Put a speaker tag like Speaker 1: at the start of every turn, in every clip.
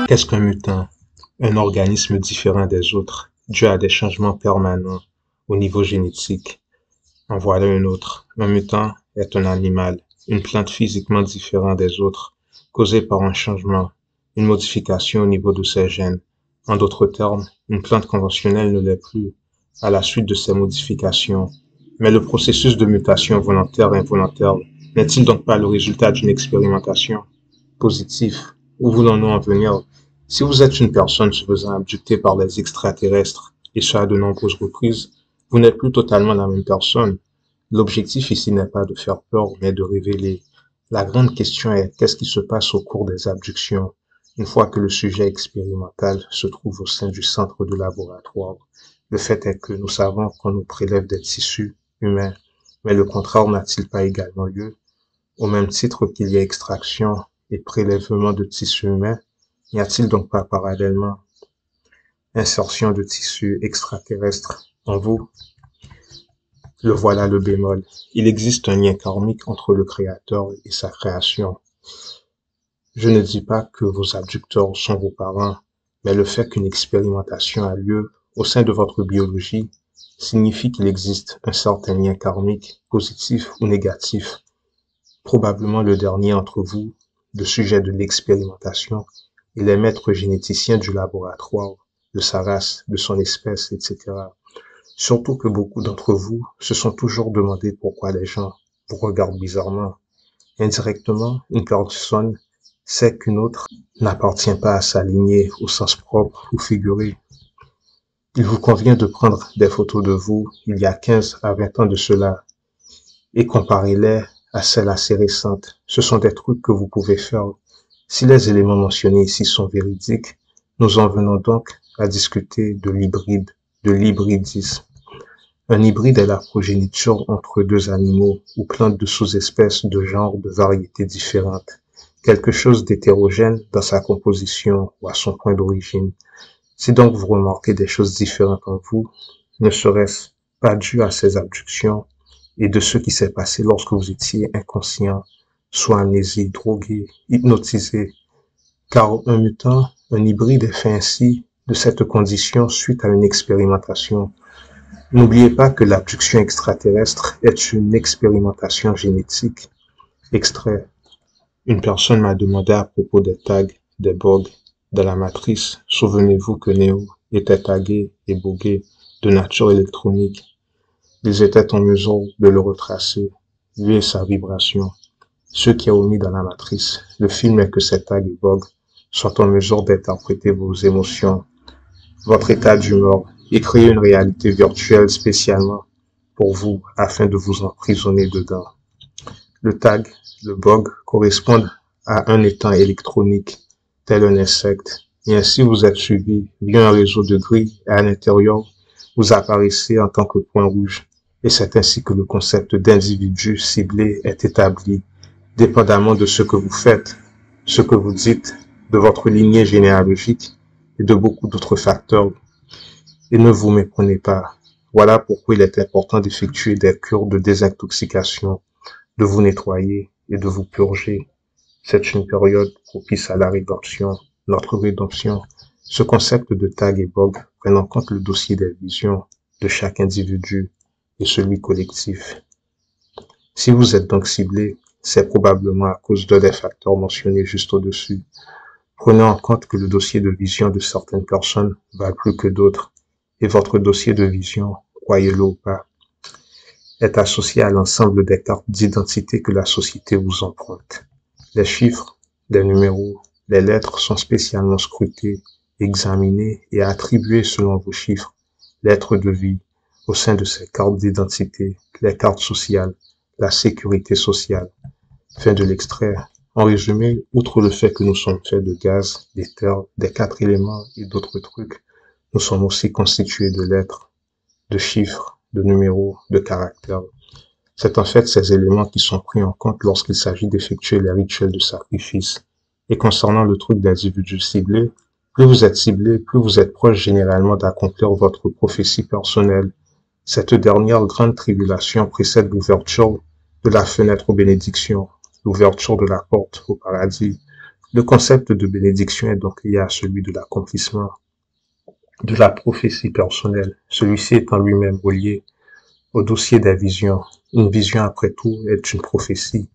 Speaker 1: Qu'est-ce qu'un mutant? Un organisme différent des autres, dû à des changements permanents au niveau génétique. En voilà un autre. Un mutant est un animal, une plante physiquement différente des autres, causée par un changement, une modification au niveau de ses gènes. En d'autres termes, une plante conventionnelle ne l'est plus à la suite de ces modifications. Mais le processus de mutation volontaire et involontaire n'est-il donc pas le résultat d'une expérimentation positive? Où voulons-nous en venir? Si vous êtes une personne se faisant abducter par les extraterrestres, et ça à de nombreuses reprises, vous n'êtes plus totalement la même personne. L'objectif ici n'est pas de faire peur, mais de révéler. La grande question est qu'est-ce qui se passe au cours des abductions, une fois que le sujet expérimental se trouve au sein du centre de laboratoire. Le fait est que nous savons qu'on nous prélève des tissus humains, mais le contraire n'a-t-il pas également lieu? Au même titre qu'il y a extraction et prélèvement de tissus humains, n'y a-t-il donc pas parallèlement insertion de tissus extraterrestres en vous? Le voilà le bémol. Il existe un lien karmique entre le Créateur et sa création. Je ne dis pas que vos abducteurs sont vos parents, mais le fait qu'une expérimentation a lieu au sein de votre biologie signifie qu'il existe un certain lien karmique, positif ou négatif. Probablement le dernier entre vous, le sujet de l'expérimentation, et les maîtres généticiens du laboratoire, de sa race, de son espèce, etc. Surtout que beaucoup d'entre vous se sont toujours demandé pourquoi les gens vous regardent bizarrement. Indirectement, une personne sait qu'une autre n'appartient pas à sa lignée au sens propre ou figuré. Il vous convient de prendre des photos de vous il y a 15 à 20 ans de cela et comparez-les à celles assez récentes. Ce sont des trucs que vous pouvez faire. Si les éléments mentionnés ici sont véridiques, nous en venons donc à discuter de l'hybride, de l'hybridisme. Un hybride est la progéniture entre deux animaux ou plantes de sous-espèces de genres de variétés différentes. Quelque chose d'hétérogène dans sa composition ou à son point d'origine. Si donc vous remarquez des choses différentes en vous, ne serait-ce pas dû à ces abductions et de ce qui s'est passé lorsque vous étiez inconscient, soit amnésique, drogué, hypnotisé? Car un mutant, un hybride est fait ainsi de cette condition suite à une expérimentation. N'oubliez pas que l'abduction extraterrestre est une expérimentation génétique. Extrait. Une personne m'a demandé à propos des tags, des bugs, de la matrice. Souvenez-vous que Neo était tagué et buggé de nature électronique. Ils étaient en mesure de le retracer, lui et sa vibration. Ce qui est omis dans la matrice, le film est que ces tags et bugs sont en mesure d'interpréter vos émotions, votre état d'humeur et créer une réalité virtuelle spécialement pour vous afin de vous emprisonner dedans. Le tag, le bug correspondent à un état électronique tel un insecte et ainsi vous êtes suivi via un réseau de grilles et à l'intérieur vous apparaissez en tant que point rouge et c'est ainsi que le concept d'individu ciblé est établi dépendamment de ce que vous faites, ce que vous dites, de votre lignée généalogique et de beaucoup d'autres facteurs. Et ne vous méprenez pas. Voilà pourquoi il est important d'effectuer des cures de désintoxication, de vous nettoyer et de vous purger. C'est une période propice à la rédemption, notre rédemption. Ce concept de tag et bug prend en compte le dossier des visions de chaque individu et celui collectif. Si vous êtes donc ciblé, c'est probablement à cause d'un des facteurs mentionnés juste au-dessus. Prenez en compte que le dossier de vision de certaines personnes va plus que d'autres et votre dossier de vision, croyez-le ou pas, est associé à l'ensemble des cartes d'identité que la société vous emprunte. Les chiffres, les numéros, les lettres sont spécialement scrutés, examinés et attribués selon vos chiffres, lettres de vie, au sein de ces cartes d'identité, les cartes sociales, la sécurité sociale. Fin de l'extrait. En résumé, outre le fait que nous sommes faits de gaz, d'éther, des 4 éléments et d'autres trucs, nous sommes aussi constitués de lettres, de chiffres, de numéros, de caractères. C'est en fait ces éléments qui sont pris en compte lorsqu'il s'agit d'effectuer les rituels de sacrifice. Et concernant le truc d'individu ciblé, plus vous êtes ciblé, plus vous êtes proche généralement d'accomplir votre prophétie personnelle. Cette dernière grande tribulation précède l'ouverture de la fenêtre aux bénédictions, l'ouverture de la porte au paradis, Le concept de bénédiction est donc lié à celui de l'accomplissement de la prophétie personnelle, celui-ci étant lui-même relié au dossier des visions. Une vision, après tout, est une prophétie.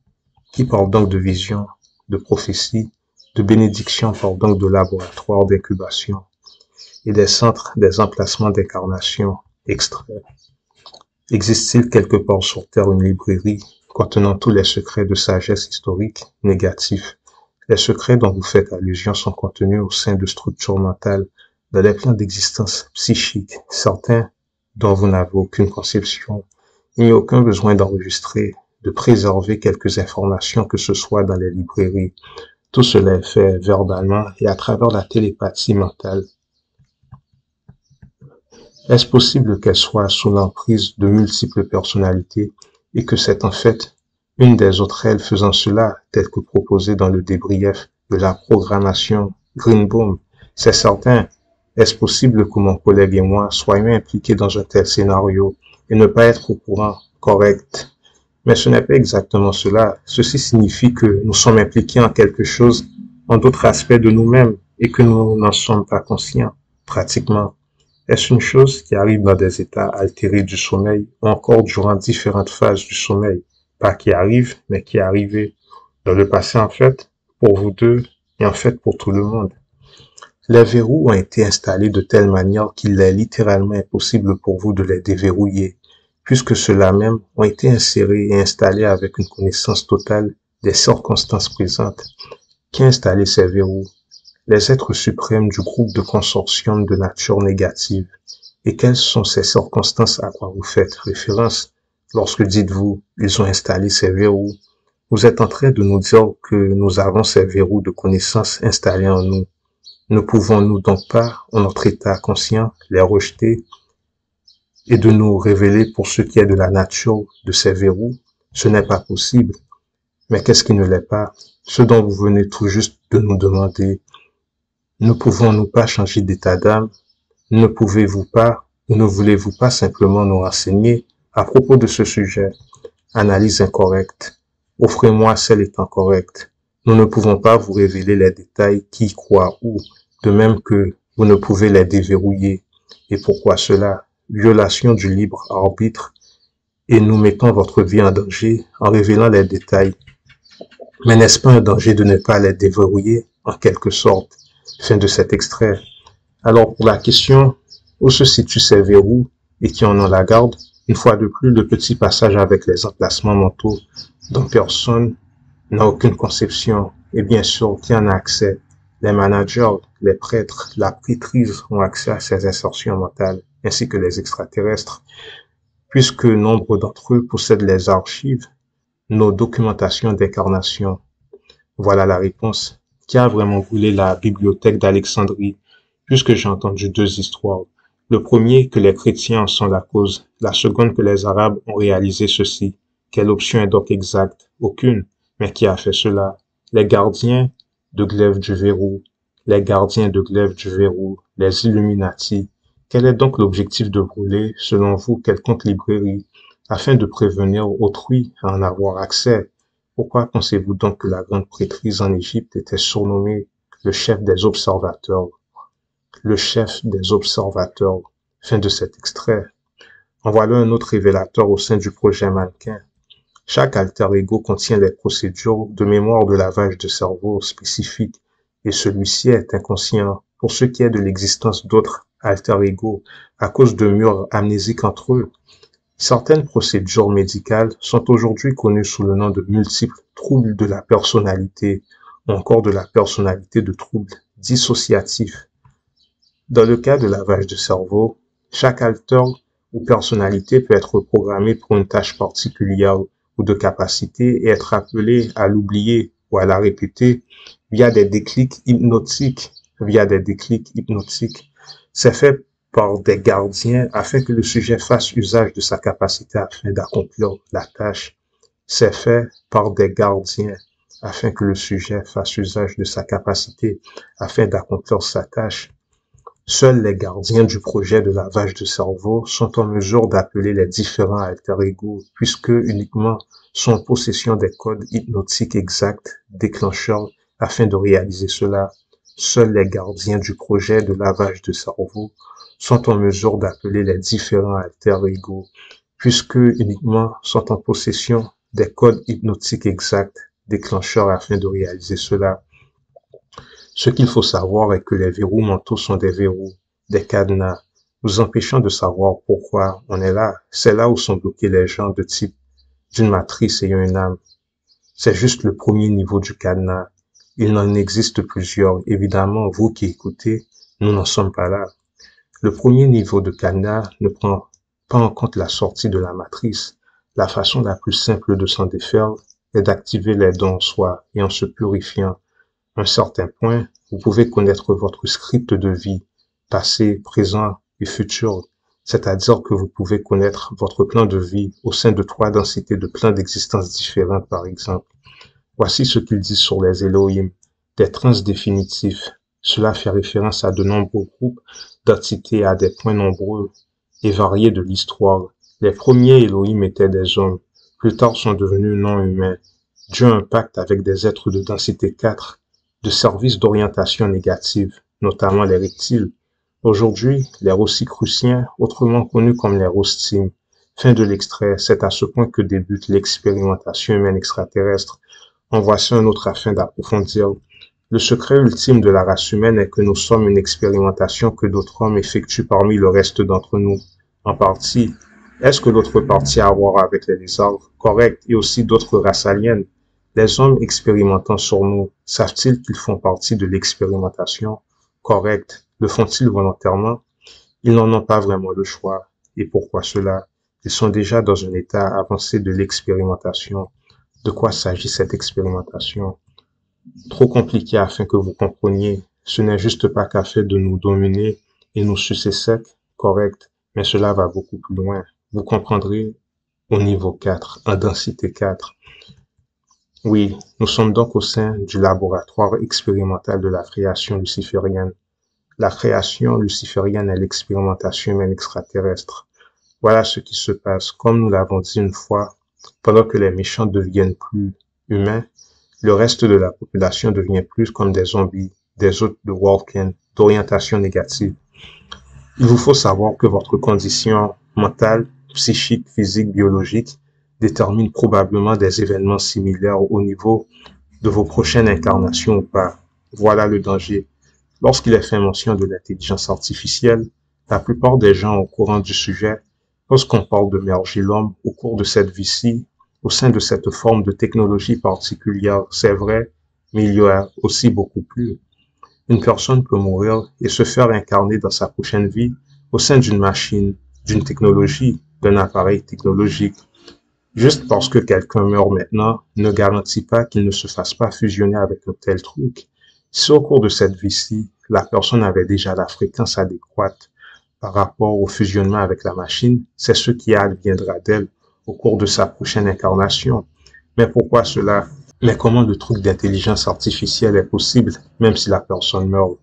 Speaker 1: Qui parle donc de vision, de prophétie, de bénédiction parle donc de laboratoire d'incubation et des centres des emplacements d'incarnation extraits. Existe-t-il quelque part sur Terre une librairie contenant tous les secrets de sagesse historique négatifs? Les secrets dont vous faites allusion sont contenus au sein de structures mentales, dans les plans d'existence psychique, certains dont vous n'avez aucune conception. Il n'y a aucun besoin d'enregistrer, de préserver quelques informations que ce soit dans les librairies. Tout cela est fait verbalement et à travers la télépathie mentale. Est-ce possible qu'elle soit sous l'emprise de multiples personnalités et que c'est en fait une des autres elles faisant cela, tel que proposé dans le débrief de la programmation Greenbaum? C'est certain. Est-ce possible que mon collègue et moi soyons impliqués dans un tel scénario et ne pas être au courant? Correct. Mais ce n'est pas exactement cela. Ceci signifie que nous sommes impliqués en quelque chose, en d'autres aspects de nous-mêmes, et que nous n'en sommes pas conscients, pratiquement. Est-ce une chose qui arrive dans des états altérés du sommeil ou encore durant différentes phases du sommeil? Pas qui arrive, mais qui est arrivé dans le passé en fait, pour vous deux et en fait pour tout le monde. Les verrous ont été installés de telle manière qu'il est littéralement impossible pour vous de les déverrouiller, puisque ceux-là même ont été insérés et installés avec une connaissance totale des circonstances présentes. Qui a installé ces verrous? Les êtres suprêmes du groupe de consortium de nature négative. Et quelles sont ces circonstances à quoi vous faites référence lorsque dites-vous « ils ont installé ces verrous ». Vous êtes en train de nous dire que nous avons ces verrous de connaissance installés en nous. Ne pouvons-nous donc pas, en notre état conscient, les rejeter et de nous révéler pour ce qui est de la nature de ces verrous? Ce n'est pas possible. Mais qu'est-ce qui ne l'est pas? Ce dont vous venez tout juste de nous demander. Ne pouvons-nous pas changer d'état d'âme? Ne pouvez-vous pas ou ne voulez-vous pas simplement nous renseigner à propos de ce sujet? Analyse incorrecte. Offrez-moi celle étant correcte. Nous ne pouvons pas vous révéler les détails qui, quoi, où, de même que vous ne pouvez les déverrouiller. Et pourquoi cela? Violation du libre arbitre et nous mettons votre vie en danger en révélant les détails. Mais n'est-ce pas un danger de ne pas les déverrouiller, en quelque sorte? Fin de cet extrait. Alors pour la question, où se situent ces verrous et qui en ont la garde? Une fois de plus, le petit passage avec les emplacements mentaux dont personne n'a aucune conception et bien sûr qui en a accès. Les managers, les prêtres, la prêtrise ont accès à ces insertions mentales ainsi que les extraterrestres, puisque nombre d'entre eux possèdent les archives, nos documentations d'incarnation. Voilà la réponse. Qui a vraiment brûlé la bibliothèque d'Alexandrie? Puisque j'ai entendu deux histoires. Le premier, que les chrétiens en sont la cause. La seconde, que les Arabes ont réalisé ceci. Quelle option est donc exacte? Aucune. Mais qui a fait cela? Les gardiens de glaive du verrou. Les gardiens de glaive du verrou. Les Illuminati. Quel est donc l'objectif de brûler, selon vous, quelconque librairie, afin de prévenir autrui à en avoir accès? Pourquoi pensez-vous donc que la grande prêtrise en Égypte était surnommée le chef des observateurs? Le chef des observateurs. Fin de cet extrait. En voilà un autre révélateur au sein du projet mannequin. Chaque alter ego contient les procédures de mémoire de lavage de cerveau spécifiques et celui-ci est inconscient pour ce qui est de l'existence d'autres alter ego à cause de murs amnésiques entre eux. Certaines procédures médicales sont aujourd'hui connues sous le nom de multiples troubles de la personnalité ou encore de la personnalité de troubles dissociatifs. Dans le cas de lavage de cerveau, chaque alter ou personnalité peut être programmée pour une tâche particulière ou de capacité et être appelée à l'oublier ou à la répéter via des déclics hypnotiques. C'est fait par des gardiens afin que le sujet fasse usage de sa capacité afin d'accomplir la tâche. C'est fait par des gardiens afin que le sujet fasse usage de sa capacité afin d'accomplir sa tâche. Seuls les gardiens du projet de lavage de cerveau sont en mesure d'appeler les différents alter ego puisque uniquement sont en possession des codes hypnotiques exacts, déclencheurs Afin de réaliser cela, seuls les gardiens du projet de lavage de cerveau sont en mesure d'appeler les différents alter ego, puisque uniquement sont en possession des codes hypnotiques exacts déclencheurs afin de réaliser cela. Ce qu'il faut savoir est que les verrous mentaux sont des verrous, des cadenas, nous empêchant de savoir pourquoi on est là. C'est là où sont bloqués les gens de type d'une matrice ayant une âme. C'est juste le premier niveau du cadenas. Il en existe plusieurs. Évidemment, vous qui écoutez, nous n'en sommes pas là. Le premier niveau de cadenas ne prend pas en compte la sortie de la matrice. La façon la plus simple de s'en défaire est d'activer les dons en soi et en se purifiant. À un certain point, vous pouvez connaître votre script de vie, passé, présent et futur. C'est-à-dire que vous pouvez connaître votre plan de vie au sein de 3 densités de plans d'existence différentes, par exemple. Voici ce qu'ils disent sur les Elohim, des trans définitifs. Cela fait référence à de nombreux groupes d'entités à des points nombreux et variés de l'histoire. Les premiers Elohim étaient des hommes, plus tard sont devenus non humains. Dieu a un pacte avec des êtres de densité 4, de services d'orientation négative, notamment les reptiles. Aujourd'hui, les Rosicruciens, autrement connus comme les Rostim. Fin de l'extrait, c'est à ce point que débute l'expérimentation humaine extraterrestre. En voici un autre afin d'approfondir. Le secret ultime de la race humaine est que nous sommes une expérimentation que d'autres hommes effectuent parmi le reste d'entre nous. En partie, est-ce que l'autre partie a à voir avec les lézards? Correct, et aussi d'autres races aliens. Les hommes expérimentant sur nous, savent-ils qu'ils font partie de l'expérimentation? Correct. Le font-ils volontairement? Ils n'en ont pas vraiment le choix. Et pourquoi cela? Ils sont déjà dans un état avancé de l'expérimentation. De quoi s'agit cette expérimentation? Trop compliqué afin que vous compreniez. Ce n'est juste pas qu'à fait de nous dominer et nous sucer sec, correct, mais cela va beaucoup plus loin. Vous comprendrez au niveau 4, en densité 4. Oui, nous sommes donc au sein du laboratoire expérimental de la création luciférienne. La création luciférienne est l'expérimentation humaine extraterrestre. Voilà ce qui se passe. Comme nous l'avons dit une fois, pendant que les méchants deviennent plus humains, le reste de la population devient plus comme des zombies, des hôtes de Walken, d'orientation négative. Il vous faut savoir que votre condition mentale, psychique, physique, biologique détermine probablement des événements similaires au niveau de vos prochaines incarnations ou pas. Voilà le danger. Lorsqu'il est fait mention de l'intelligence artificielle, la plupart des gens au courant du sujet, lorsqu'on parle de merger l'homme au cours de cette vie-ci, au sein de cette forme de technologie particulière, c'est vrai, mais il y a aussi beaucoup plus. Une personne peut mourir et se faire incarner dans sa prochaine vie au sein d'une machine, d'une technologie, d'un appareil technologique. Juste parce que quelqu'un meurt maintenant ne garantit pas qu'il ne se fasse pas fusionner avec un tel truc. Si au cours de cette vie-ci, la personne avait déjà la fréquence adéquate par rapport au fusionnement avec la machine, c'est ce qui adviendra d'elle au cours de sa prochaine incarnation. Mais pourquoi cela? Mais comment le truc d'intelligence artificielle est possible, même si la personne meurt?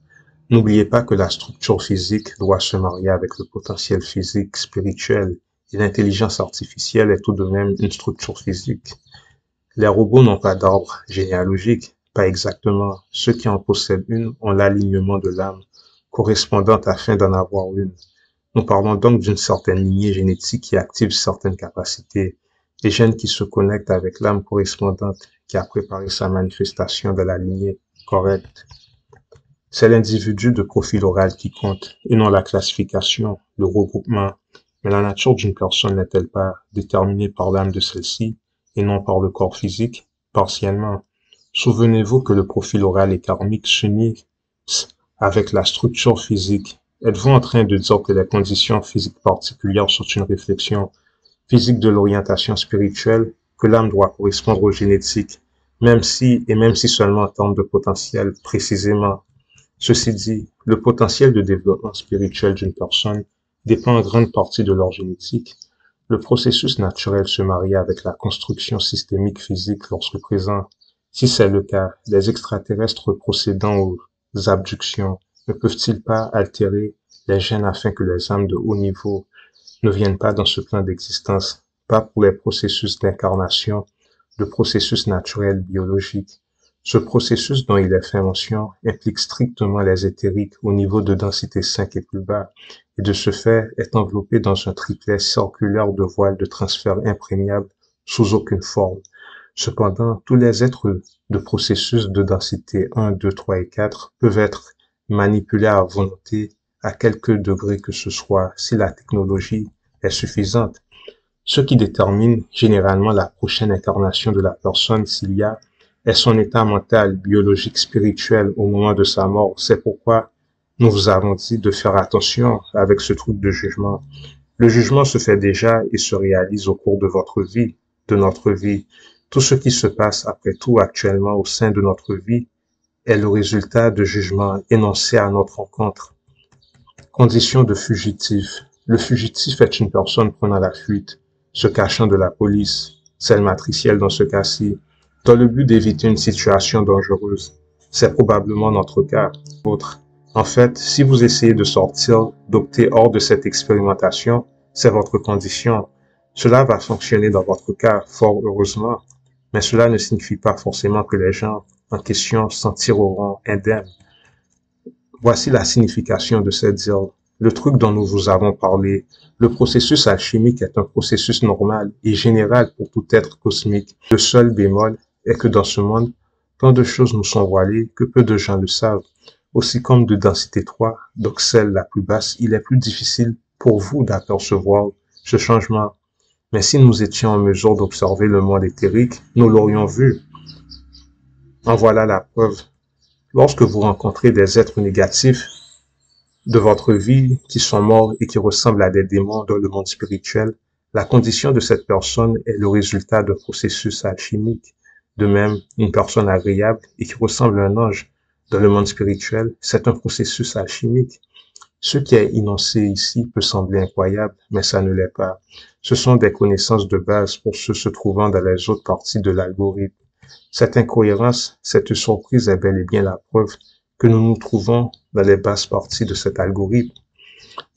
Speaker 1: N'oubliez pas que la structure physique doit se marier avec le potentiel physique spirituel, et l'intelligence artificielle est tout de même une structure physique. Les robots n'ont pas d'arbre généalogique, pas exactement. Ceux qui en possèdent une ont l'alignement de l'âme correspondante afin d'en avoir une. Nous parlons donc d'une certaine lignée génétique qui active certaines capacités, les gènes qui se connectent avec l'âme correspondante qui a préparé sa manifestation de la lignée correcte. C'est l'individu de profil oral qui compte, et non la classification, le regroupement. Mais la nature d'une personne n'est-elle pas déterminée par l'âme de celle-ci, et non par le corps physique, partiellement? Souvenez-vous que le profil oral et karmique s'unissent avec la structure physique. Êtes-vous en train de dire que les conditions physiques particulières sont une réflexion physique de l'orientation spirituelle, que l'âme doit correspondre au génétique, même si seulement en termes de potentiel, précisément? Ceci dit, le potentiel de développement spirituel d'une personne dépend en grande partie de leur génétique. Le processus naturel se marie avec la construction systémique physique lorsque présent. Si c'est le cas, les extraterrestres procédant aux abductions ne peuvent-ils pas altérer les gènes afin que les âmes de haut niveau ne viennent pas dans ce plan d'existence, pas pour les processus d'incarnation, le processus naturel biologique? Ce processus dont il est fait mention implique strictement les éthériques au niveau de densité 5 et plus bas, et de ce fait est enveloppé dans un triplet circulaire de voiles de transfert imprégnable sous aucune forme. Cependant, tous les êtres de processus de densité 1, 2, 3 et 4 peuvent être manipulés à volonté à quelque degré que ce soit si la technologie est suffisante. Ce qui détermine généralement la prochaine incarnation de la personne s'il y a est son état mental, biologique, spirituel au moment de sa mort. C'est pourquoi nous vous avons dit de faire attention avec ce truc de jugement. Le jugement se fait déjà et se réalise au cours de votre vie, de notre vie. Tout ce qui se passe après tout actuellement au sein de notre vie est le résultat de jugements énoncés à notre rencontre. Condition de fugitif. Le fugitif est une personne prenant la fuite, se cachant de la police, celle matricielle dans ce cas-ci, dans le but d'éviter une situation dangereuse. C'est probablement notre cas. Autre. En fait, si vous essayez de sortir, d'opter hors de cette expérimentation, c'est votre condition. Cela va fonctionner dans votre cas, fort heureusement, mais cela ne signifie pas forcément que les gens en question s'en tireront indemnes. Voici la signification de cette dire. Le truc dont nous vous avons parlé, le processus alchimique est un processus normal et général pour tout être cosmique. Le seul bémol est que dans ce monde, tant de choses nous sont voilées que peu de gens le savent. Aussi comme de densité 3, donc celle la plus basse, il est plus difficile pour vous d'apercevoir ce changement. Mais si nous étions en mesure d'observer le monde éthérique, nous l'aurions vu. En voilà la preuve. Lorsque vous rencontrez des êtres négatifs de votre vie qui sont morts et qui ressemblent à des démons dans le monde spirituel, la condition de cette personne est le résultat d'un processus alchimique. De même, une personne agréable et qui ressemble à un ange dans le monde spirituel, c'est un processus alchimique. Ce qui est énoncé ici peut sembler incroyable, mais ça ne l'est pas. Ce sont des connaissances de base pour ceux se trouvant dans les autres parties de l'algorithme. Cette incohérence, cette surprise est bel et bien la preuve que nous nous trouvons dans les basses parties de cet algorithme.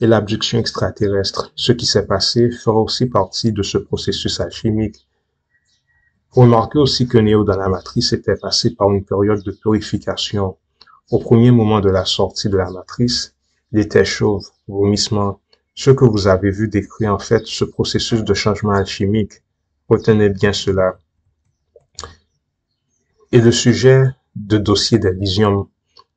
Speaker 1: Et l'abduction extraterrestre, ce qui s'est passé, fera aussi partie de ce processus alchimique. Remarquez aussi que Néo dans la matrice était passé par une période de purification. Au premier moment de la sortie de la matrice, il était chauve, vomissement. Ce que vous avez vu décrit en fait ce processus de changement alchimique. Retenez bien cela. Et le sujet de dossier des visions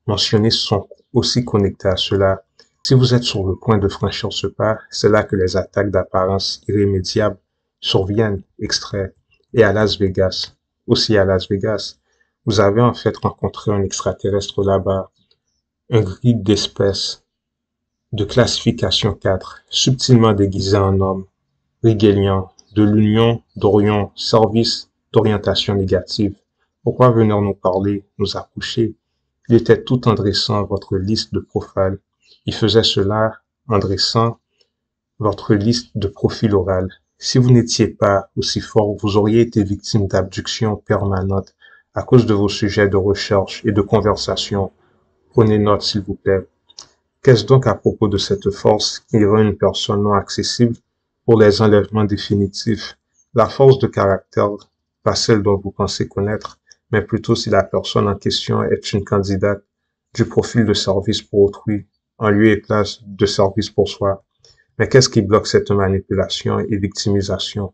Speaker 1: mentionnées sont aussi connectés à cela. Si vous êtes sur le point de franchir ce pas, c'est là que les attaques d'apparence irrémédiable surviennent, extrait. Et à Las Vegas, aussi à Las Vegas, vous avez en fait rencontré un extraterrestre là-bas, un gris d'espèce de classification 4, subtilement déguisé en homme, régaliant, de l'Union d'Orion, service d'orientation négative. Pourquoi venir nous parler, nous accoucher? Il était tout en dressant votre liste de profil. Il faisait cela en dressant votre liste de profil oral. Si vous n'étiez pas aussi fort, vous auriez été victime d'abduction permanente à cause de vos sujets de recherche et de conversation. Prenez note, s'il vous plaît. Qu'est-ce donc à propos de cette force qui rend une personne non accessible pour les enlèvements définitifs? La force de caractère, pas celle dont vous pensez connaître, mais plutôt si la personne en question est une candidate du profil de service pour autrui, en lieu et place de service pour soi. Mais qu'est-ce qui bloque cette manipulation et victimisation?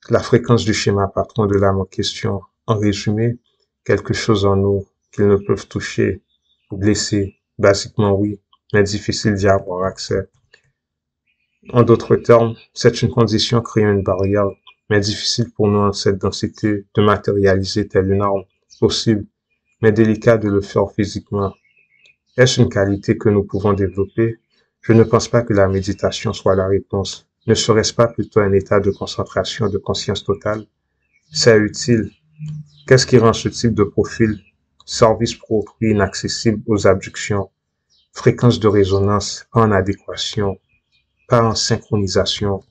Speaker 1: La fréquence du schéma patron de l'âme en question. En résumé, quelque chose en nous qu'ils ne peuvent toucher ou blesser. Basiquement oui, mais difficile d'y avoir accès. En d'autres termes, c'est une condition créant une barrière, mais difficile pour nous en cette densité de matérialiser telle une arme, possible, mais délicat de le faire physiquement. Est-ce une qualité que nous pouvons développer? Je ne pense pas que la méditation soit la réponse. Ne serait-ce pas plutôt un état de concentration, de conscience totale? C'est utile. Qu'est-ce qui rend ce type de profil, service pour autrui, inaccessible aux abductions? Fréquence de résonance, pas en adéquation, pas en synchronisation.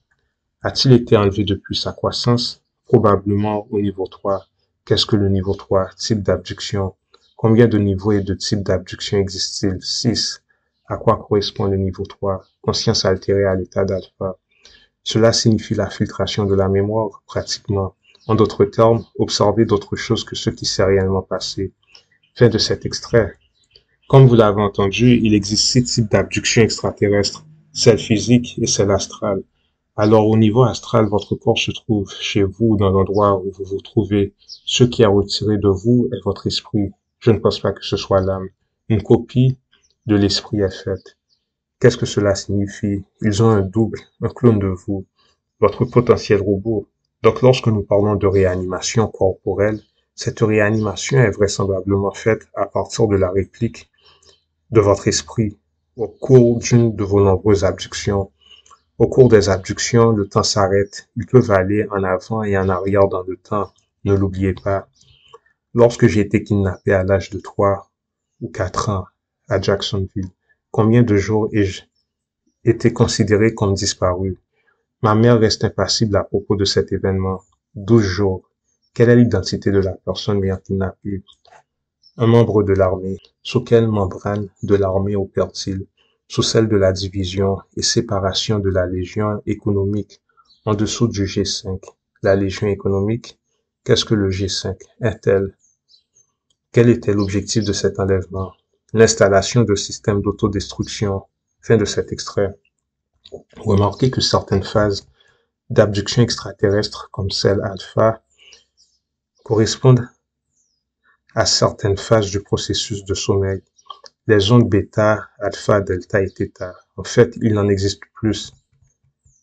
Speaker 1: A-t-il été enlevé depuis sa croissance? Probablement au niveau 3. Qu'est-ce que le niveau 3? Type d'abduction. Combien de niveaux et de types d'abduction existent-ils? 6. À quoi correspond le niveau 3? Conscience altérée à l'état d'alpha. Cela signifie la filtration de la mémoire, pratiquement. En d'autres termes, observer d'autres choses que ce qui s'est réellement passé. Fin de cet extrait. Comme vous l'avez entendu, il existe 6 types d'abduction extraterrestres, celle physique et celle astrale. Alors au niveau astral, votre corps se trouve chez vous, dans l'endroit où vous vous trouvez. Ce qui est retiré de vous est votre esprit. Je ne pense pas que ce soit l'âme. Une copie de l'esprit est faite. Qu'est-ce que cela signifie? Ils ont un double, un clone de vous, votre potentiel robot. Donc lorsque nous parlons de réanimation corporelle, cette réanimation est vraisemblablement faite à partir de la réplique de votre esprit au cours d'une de vos nombreuses abductions. Au cours des abductions, le temps s'arrête. Ils peuvent aller en avant et en arrière dans le temps. Ne l'oubliez pas. Lorsque j'ai été kidnappé à l'âge de 3 ou 4 ans à Jacksonville, combien de jours ai-je été considéré comme disparu? Ma mère reste impassible à propos de cet événement. 12 jours. Quelle est l'identité de la personne m'ayant kidnappé? Un membre de l'armée. Sous quelle membrane de l'armée opère-t-il? Sous celle de la division et séparation de la Légion économique, en dessous du G5. La Légion économique? Qu'est-ce que le G5 est-elle? Quel était l'objectif de cet enlèvement? L'installation de systèmes d'autodestruction. Fin de cet extrait. Remarquez que certaines phases d'abduction extraterrestre, comme celle alpha, correspondent à certaines phases du processus de sommeil. Les ondes bêta, alpha, delta et theta. En fait, il en existe plus.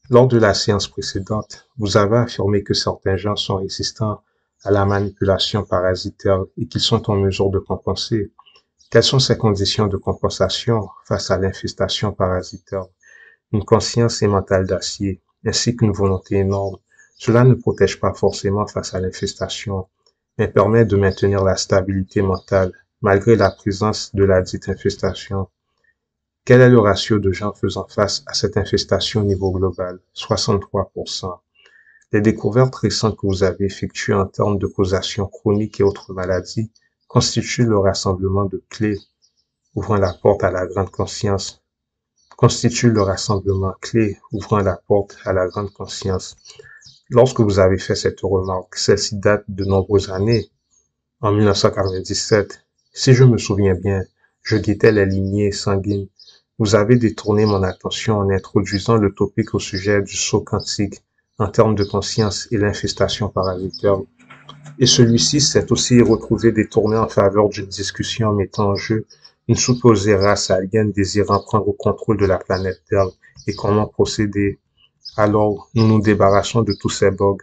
Speaker 1: Lors de la séance précédente, vous avez affirmé que certains gens sont résistants à la manipulation parasitaire et qu'ils sont en mesure de compenser. Quelles sont ces conditions de compensation face à l'infestation parasitaire? Une conscience et mentale d'acier, ainsi qu'une volonté énorme. Cela ne protège pas forcément face à l'infestation, mais permet de maintenir la stabilité mentale, malgré la présence de la dite infestation. Quel est le ratio de gens faisant face à cette infestation au niveau global? 63%. Les découvertes récentes que vous avez effectuées en termes de causation chronique et autres maladies constituent le rassemblement de clés ouvrant la porte à la grande conscience. Lorsque vous avez fait cette remarque, celle-ci date de nombreuses années, en 1997. Si je me souviens bien, je guettais les lignées sanguines. Vous avez détourné mon attention en introduisant le topic au sujet du saut quantique en termes de conscience et l'infestation parasitaire. Et celui-ci s'est aussi retrouvé détourné en faveur d'une discussion mettant en jeu une supposée race alien désirant prendre le contrôle de la planète Terre et comment procéder. Alors, nous nous débarrassons de tous ces bugs.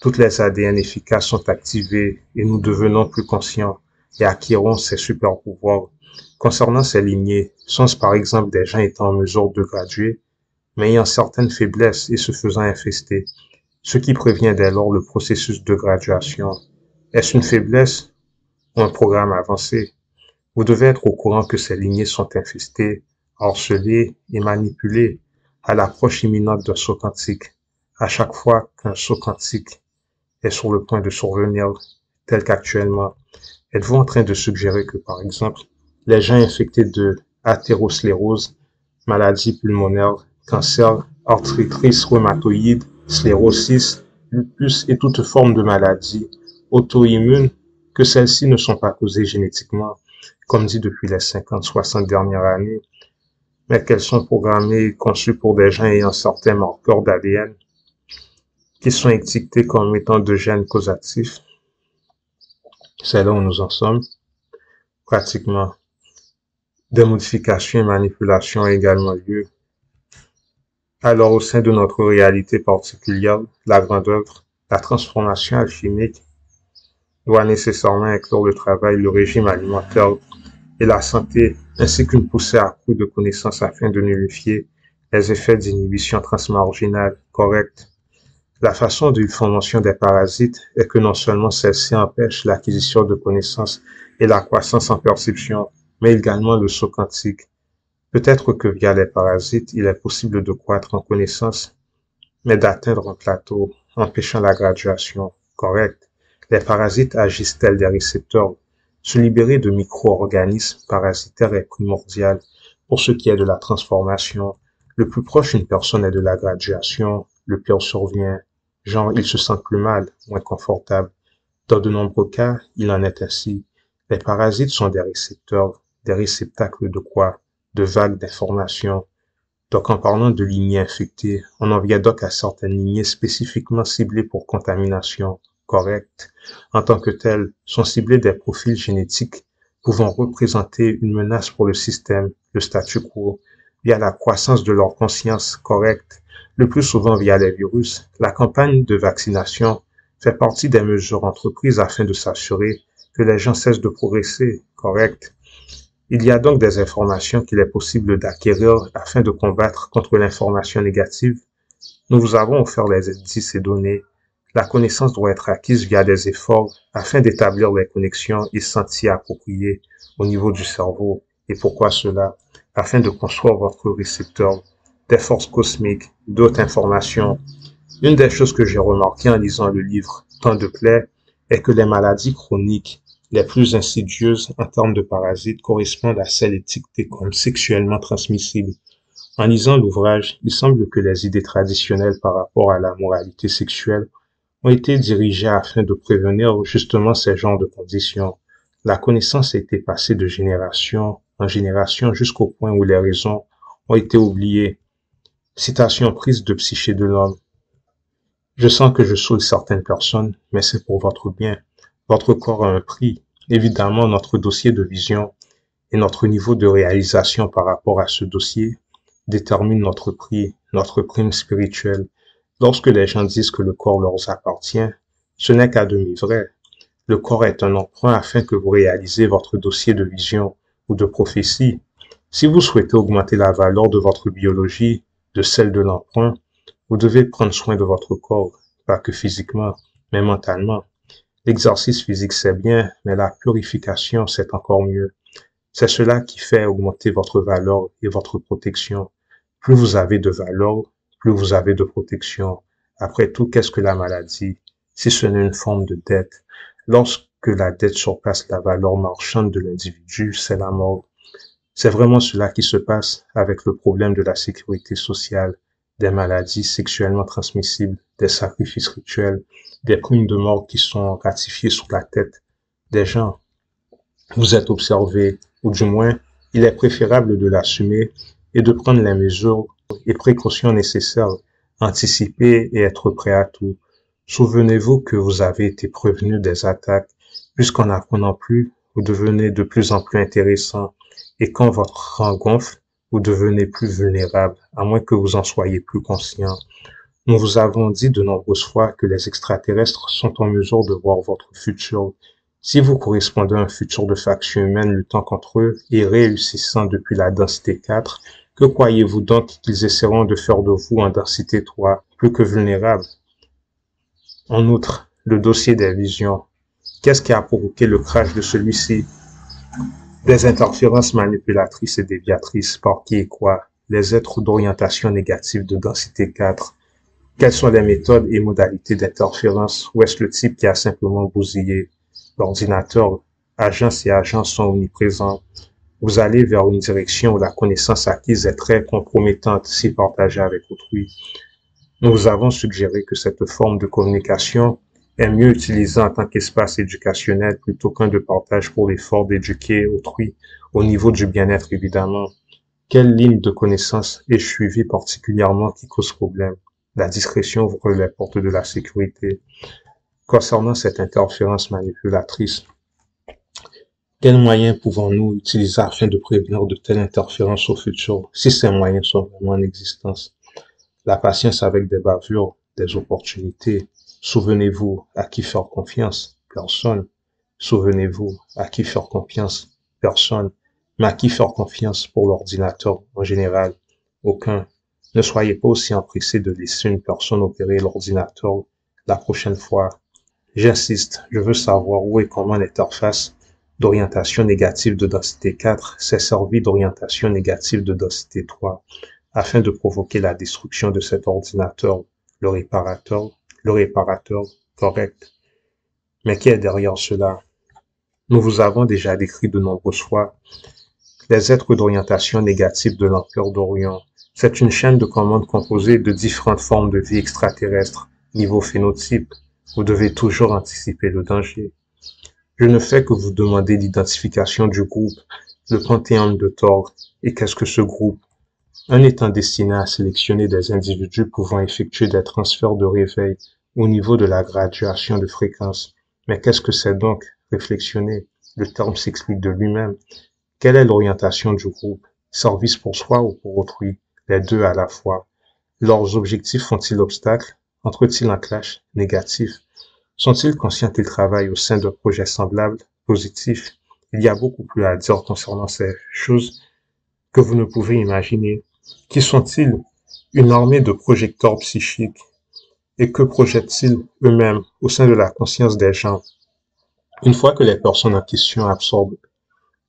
Speaker 1: Toutes les ADN efficaces sont activées et nous devenons plus conscients et acquérons ces super pouvoirs. Concernant ces lignées, sont-ce par exemple des gens étant en mesure de graduer, mais ayant certaines faiblesses et se faisant infester, ce qui prévient dès lors le processus de graduation? Est-ce une faiblesse ou un programme avancé? Vous devez être au courant que ces lignées sont infestées, harcelées et manipulées à l'approche imminente d'un saut quantique. À chaque fois qu'un saut quantique est sur le point de survenir, tel qu'actuellement, êtes-vous en train de suggérer que, par exemple, les gens infectés de athérosclérose, maladie pulmonaire, cancer, arthritis rhumatoïde, sclérosis, lupus et toute forme de maladie auto-immune, que celles-ci ne sont pas causées génétiquement, comme dit depuis les 50-60 dernières années, mais qu'elles sont programmées et conçues pour des gens ayant certains marqueurs d'ADN qui sont étiquetés comme étant de gènes causatifs. C'est là où nous en sommes. Pratiquement, des modifications et manipulations ont également lieu. Alors, au sein de notre réalité particulière, la grande œuvre, la transformation alchimique doit nécessairement inclure le travail, le régime alimentaire et la santé, ainsi qu'une poussée accrue de connaissances afin de nullifier les effets d'inhibition transmarginale correcte. La façon dont ils font mention des parasites est que non seulement celles-ci empêchent l'acquisition de connaissances et la croissance en perception, mais également le saut quantique. Peut-être que via les parasites, il est possible de croître en connaissance, mais d'atteindre un plateau, empêchant la graduation correcte. Les parasites agissent tels des récepteurs. Se libérer de micro-organismes parasitaires est primordial pour ce qui est de la transformation. Le plus proche une personne est de la graduation, le pire survient. Genre, ils se sentent plus mal, moins confortables. Dans de nombreux cas, il en est ainsi. Les parasites sont des récepteurs, des réceptacles de quoi? De vagues d'informations. Donc, en parlant de lignées infectées, on en vient donc à certaines lignées spécifiquement ciblées pour contamination correcte. En tant que telles, sont ciblés des profils génétiques pouvant représenter une menace pour le système, le statu quo, via la croissance de leur conscience correcte, le plus souvent via les virus. La campagne de vaccination fait partie des mesures entreprises afin de s'assurer que les gens cessent de progresser, correct. Il y a donc des informations qu'il est possible d'acquérir afin de combattre contre l'information négative. Nous vous avons offert les indices et données. La connaissance doit être acquise via des efforts afin d'établir les connexions et sentiers appropriés au niveau du cerveau. Et pourquoi cela? Afin de construire votre récepteur, des forces cosmiques, d'autres informations. Une des choses que j'ai remarqué en lisant le livre Temps de plaie est que les maladies chroniques les plus insidieuses en termes de parasites correspondent à celles étiquetées comme sexuellement transmissibles. En lisant l'ouvrage, il semble que les idées traditionnelles par rapport à la moralité sexuelle ont été dirigées afin de prévenir justement ces genres de conditions. La connaissance a été passée de génération en génération jusqu'au point où les raisons ont été oubliées. Citation prise de Psyché de l'homme. Je sens que je saoule certaines personnes, mais c'est pour votre bien. Votre corps a un prix. Évidemment, notre dossier de vision et notre niveau de réalisation par rapport à ce dossier détermine notre prix, notre prime spirituelle. Lorsque les gens disent que le corps leur appartient, ce n'est qu'à demi vrai. Le corps est un emprunt afin que vous réalisez votre dossier de vision ou de prophétie. Si vous souhaitez augmenter la valeur de votre biologie, de celle de l'emprunt, vous devez prendre soin de votre corps, pas que physiquement, mais mentalement. L'exercice physique c'est bien, mais la purification c'est encore mieux. C'est cela qui fait augmenter votre valeur et votre protection. Plus vous avez de valeur, plus vous avez de protection. Après tout, qu'est-ce que la maladie? Si ce n'est une forme de dette. Lorsque la dette surpasse la valeur marchande de l'individu, c'est la mort. C'est vraiment cela qui se passe avec le problème de la sécurité sociale, des maladies sexuellement transmissibles, des sacrifices rituels, des primes de mort qui sont ratifiées sur la tête des gens. Vous êtes observé, ou du moins, il est préférable de l'assumer et de prendre les mesures et précautions nécessaires, anticiper et être prêt à tout. Souvenez-vous que vous avez été prévenu des attaques, puisqu'en n'apprenant plus, vous devenez de plus en plus intéressant, et quand votre rang gonfle, vous devenez plus vulnérable, à moins que vous en soyez plus conscient. Nous vous avons dit de nombreuses fois que les extraterrestres sont en mesure de voir votre futur. Si vous correspondez à un futur de factions humaines luttant contre eux et réussissant depuis la densité 4, que croyez-vous donc qu'ils essaieront de faire de vous en densité 3, plus que vulnérable? En outre, le dossier des visions. Qu'est-ce qui a provoqué le crash de celui-ci? Des interférences manipulatrices et déviatrices par qui et quoi? Les êtres d'orientation négative de densité 4. Quelles sont les méthodes et modalités d'interférence? Ou est-ce le type qui a simplement bousillé? L'ordinateur, agence et agents sont omniprésents. Vous allez vers une direction où la connaissance acquise est très compromettante si partagée avec autrui. Nous vous avons suggéré que cette forme de communication est mieux utilisée en tant qu'espace éducationnel plutôt qu'un de partage pour l'effort d'éduquer autrui, au niveau du bien-être évidemment. Quelle ligne de connaissance est suivie particulièrement qui cause problème? La discrétion ouvre les portes de la sécurité. Concernant cette interférence manipulatrice, quels moyens pouvons-nous utiliser afin de prévenir de telles interférences au futur, si ces moyens sont vraiment en existence? La patience avec des bavures, des opportunités. Souvenez-vous, à qui faire confiance? Personne. Souvenez-vous, à qui faire confiance? Personne. Mais à qui faire confiance pour l'ordinateur en général? Aucun. Ne soyez pas aussi empressé de laisser une personne opérer l'ordinateur la prochaine fois. J'insiste, je veux savoir où et comment l'interface d'orientation négative de densité 4 s'est servie d'orientation négative de densité 3 afin de provoquer la destruction de cet ordinateur, le réparateur, correct. Mais qui est derrière cela? Nous vous avons déjà décrit de nombreuses fois les êtres d'orientation négative de l'Empire d'Orion. C'est une chaîne de commandes composée de différentes formes de vie extraterrestres, Niveau phénotype, vous devez toujours anticiper le danger. Je ne fais que vous demander l'identification du groupe, le panthéon de Thor, et qu'est-ce que ce groupe? Un étant destiné à sélectionner des individus pouvant effectuer des transferts de réveil au niveau de la graduation de fréquence. Mais qu'est-ce que c'est donc? Réflexionner. Le terme s'explique de lui-même. Quelle est l'orientation du groupe? Service pour soi ou pour autrui? Les deux à la fois. Leurs objectifs font-ils obstacle? Entrent-ils en clash négatif? Sont-ils conscients qu'ils travaillent au sein d'un projet semblable, positif? Il y a beaucoup plus à dire concernant ces choses que vous ne pouvez imaginer. Qui sont-ils? Une armée de projecteurs psychiques. Et que projettent-ils eux-mêmes au sein de la conscience des gens? Une fois que les personnes en question absorbent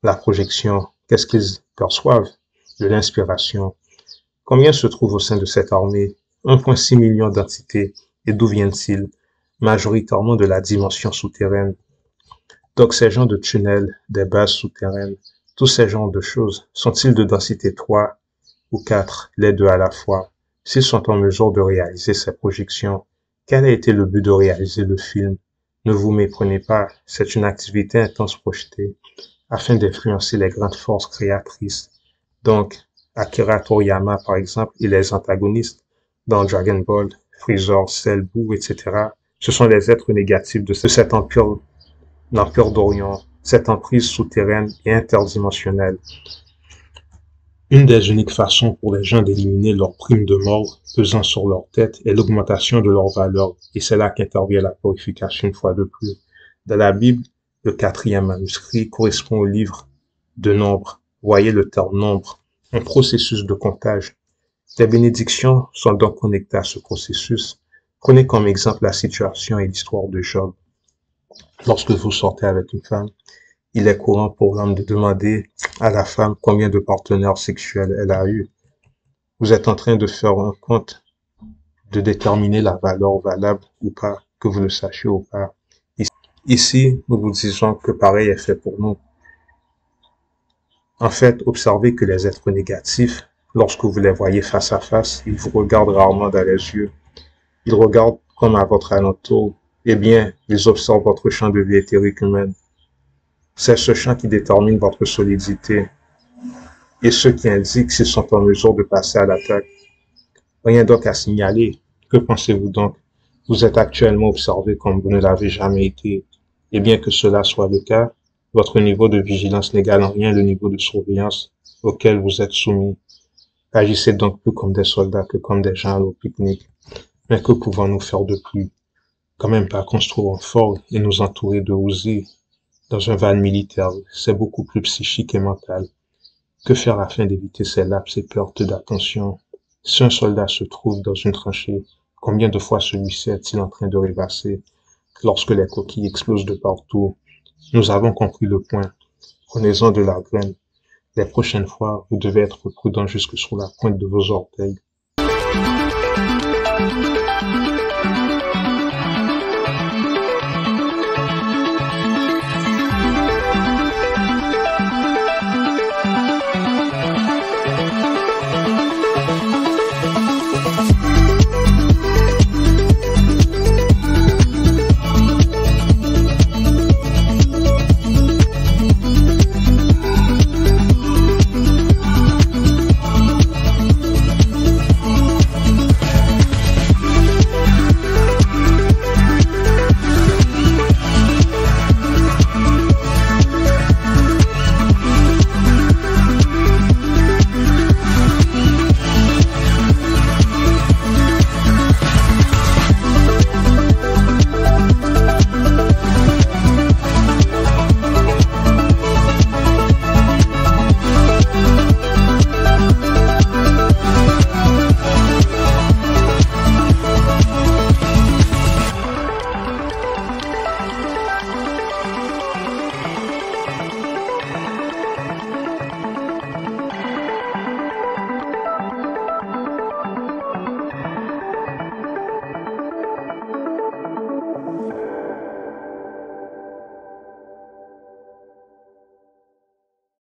Speaker 1: la projection, qu'est-ce qu'ils perçoivent? De l'inspiration. Combien se trouve au sein de cette armée? 1,6 million d'entités. Et d'où viennent-ils? Majoritairement de la dimension souterraine. Donc ces gens de tunnels, des bases souterraines, tous ces genres de choses, sont-ils de densité 3 ou 4, les deux à la fois? S'ils sont en mesure de réaliser ces projections, quel a été le but de réaliser le film? Ne vous méprenez pas, c'est une activité intense projetée, afin d'influencer les grandes forces créatrices. Donc, Akira Toriyama, par exemple, et les antagonistes dans Dragon Ball, Freezer, Cell, Boo, etc., ce sont les êtres négatifs de cet empire, l'Empire d'Orion, cette emprise souterraine et interdimensionnelle. Une des uniques façons pour les gens d'éliminer leur prime de mort pesant sur leur tête est l'augmentation de leur valeur, et c'est là qu'intervient la purification une fois de plus. Dans la Bible, le 4e manuscrit correspond au livre de Nombre. Voyez le terme nombre, un processus de comptage. Les bénédictions sont donc connectées à ce processus. Prenez comme exemple la situation et l'histoire de Job. Lorsque vous sortez avec une femme, il est courant pour l'homme de demander à la femme combien de partenaires sexuels elle a eu. Vous êtes en train de faire un compte, de déterminer la valeur valable ou pas, que vous le sachiez ou pas. Ici, nous vous disons que pareil est fait pour nous. En fait, observez que les êtres négatifs, lorsque vous les voyez face à face, ils vous regardent rarement dans les yeux. Ils regardent comme à votre alentour. Eh bien, ils observent votre champ de vie éthérique humaine. C'est ce champ qui détermine votre solidité et ce qui indique s'ils sont en mesure de passer à l'attaque. Rien donc à signaler. Que pensez-vous donc? Vous êtes actuellement observé comme vous ne l'avez jamais été. Et bien que cela soit le cas, votre niveau de vigilance n'égale en rien le niveau de surveillance auquel vous êtes soumis. Agissez donc plus comme des soldats que comme des gens au pique-nique. Mais que pouvons-nous faire de plus? Quand même pas construire un fort et nous entourer de Uzi. Dans un van militaire, c'est beaucoup plus psychique et mental. Que faire afin d'éviter ces laps et pertes d'attention? Si un soldat se trouve dans une tranchée, combien de fois celui-ci est-il en train de rêvasser lorsque les coquilles explosent de partout? Nous avons compris le point. Prenez-en de la graine. Les prochaines fois, vous devez être prudent jusque sur la pointe de vos orteils.